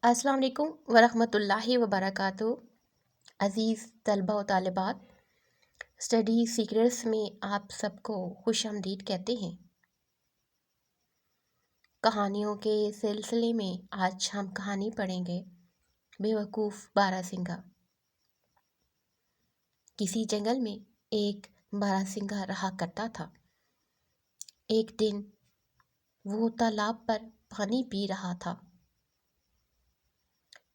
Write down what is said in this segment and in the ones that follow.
السلام علیکم ورحمۃ اللہ وبرکاتہ۔ عزیز طلبہ و طالبات، اسٹڈی سیکرٹس میں آپ سب کو خوش آمدید کہتے ہیں۔ کہانیوں کے سلسلے میں آج ہم کہانی پڑھیں گے بے وقوف باراسنگھا۔ کسی جنگل میں ایک باراسنگھا رہا کرتا تھا۔ ایک دن وہ تالاب پر پانی پی رہا تھا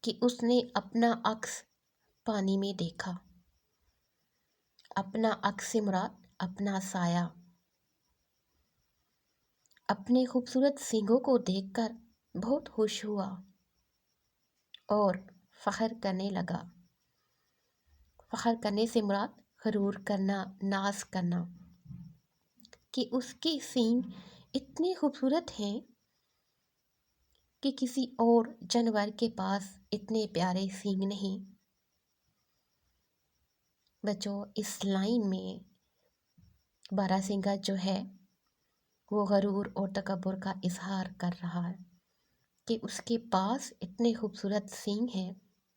کہ اس نے اپنا عکس پانی میں دیکھا۔ اپنا عکس سے مراد اپنا سایہ۔ اپنے خوبصورت سینگوں کو دیکھ کر بہت خوش ہوا اور فخر کرنے لگا۔ فخر کرنے سے مراد غرور کرنا، ناز کرنا کہ اس کے سینگ اتنے خوبصورت ہیں کہ کسی اور جانور کے پاس اتنے پیارے سینگ نہیں۔ بچوں، اس لائن میں باراسنگھا جو ہے وہ غرور اور تکبر کا اظہار کر رہا ہے کہ اس کے پاس اتنے خوبصورت سینگ ہیں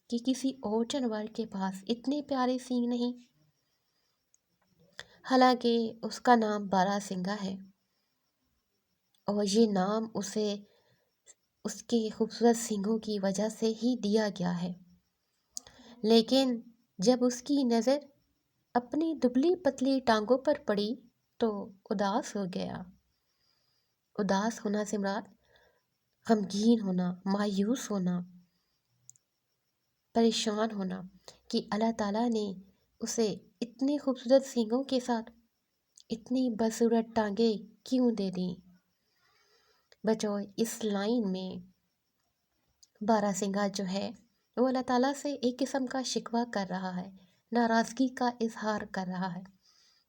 کہ کسی اور جانور کے پاس اتنے پیارے سینگ نہیں۔ حالانکہ اس کا نام باراسنگھا ہے اور یہ نام اسے اس کے خوبصورت سینگوں کی وجہ سے ہی دیا گیا ہے، لیکن جب اس کی نظر اپنی دبلی پتلی ٹانگوں پر پڑی تو اداس ہو گیا۔ اداس ہونا سے مراد غمگین ہونا، مایوس ہونا، پریشان ہونا کہ اللہ تعالیٰ نے اسے اتنے خوبصورت سینگوں کے ساتھ اتنی بدصورت ٹانگیں کیوں دے دیں۔ بچوں، اس لائن میں باراسنگھا جو ہے وہ اللہ تعالیٰ سے ایک قسم کا شکوہ کر رہا ہے، ناراضگی کا اظہار کر رہا ہے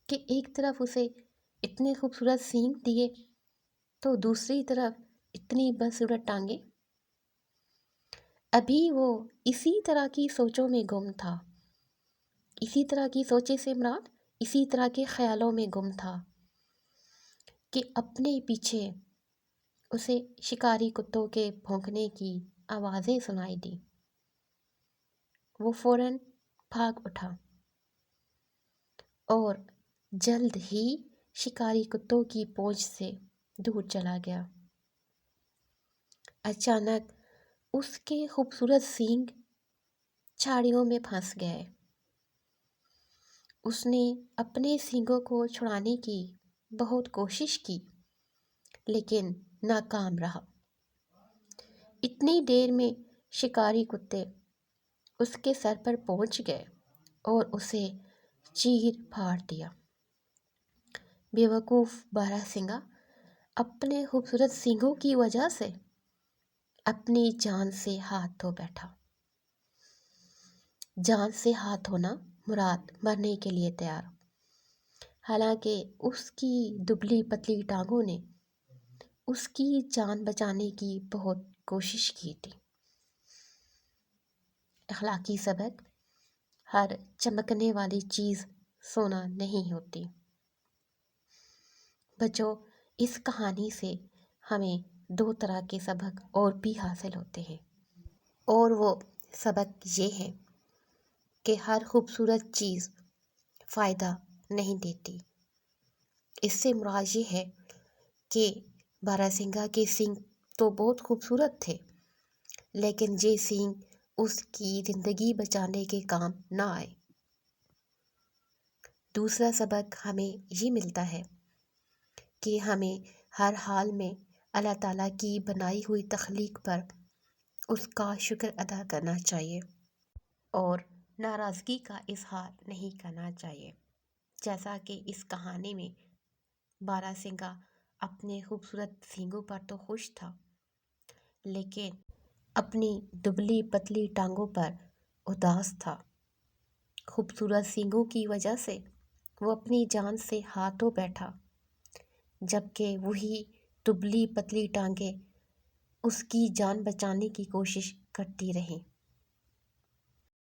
کہ ایک طرف اسے اتنے خوبصورت سینگ دیے تو دوسری طرف اتنی بدصورت ٹانگیں۔ ابھی وہ اسی طرح کی سوچوں میں گم تھا، اسی طرح کی سوچیں سے مراد اسی طرح کے خیالوں میں گم تھا کہ اپنے پیچھے اسے شکاری کتوں کے بھونکنے کی آوازیں سنائی دیں۔ وہ فوراً بھاگ اٹھا اور جلد ہی شکاری کتوں کی پونچھ سے دور چلا گیا۔ اچانک اس کے خوبصورت سینگ جھاڑیوں میں پھنس گئے۔ اس نے اپنے سینگوں کو چھڑانے کی بہت کوشش کی لیکن ناکام رہا۔ اتنی دیر میں شکاری کتے اس کے سر پر پہنچ گئے اور اسے چیر پھاڑ دیا۔ بے وقوف باراسنگھا اپنے خوبصورت سینگوں کی وجہ سے اپنی جان سے ہاتھ دھو بیٹھا۔ جان سے ہاتھ دھونا مراد مرنے کے لیے تیار۔ حالانکہ اس کی دبلی پتلی ٹانگوں نے اس کی جان بچانے کی بہت کوشش کی تھی۔ اخلاقی سبق: ہر چمکنے والی چیز سونا نہیں ہوتی۔ بچوں، اس کہانی سے ہمیں دو طرح کے سبق اور بھی حاصل ہوتے ہیں، اور وہ سبق یہ ہے کہ ہر خوبصورت چیز فائدہ نہیں دیتی۔ اس سے مراد یہ ہے کہ باراسنگھا کے سینگ تو بہت خوبصورت تھے لیکن یہ سینگ اس کی زندگی بچانے کے کام نہ آئے۔ دوسرا سبق ہمیں یہ ملتا ہے کہ ہمیں ہر حال میں اللہ تعالیٰ کی بنائی ہوئی تخلیق پر اس کا شکر ادا کرنا چاہیے اور ناراضگی کا اظہار نہیں کرنا چاہیے۔ جیسا کہ اس کہانی میں باراسنگھا اپنے خوبصورت سینگوں پر تو خوش تھا لیکن اپنی دبلی پتلی ٹانگوں پر اداس تھا۔ خوبصورت سینگوں کی وجہ سے وہ اپنی جان سے ہاتھ دھو بیٹھا، جبکہ وہی دبلی پتلی ٹانگیں اس کی جان بچانے کی کوشش کرتی رہیں۔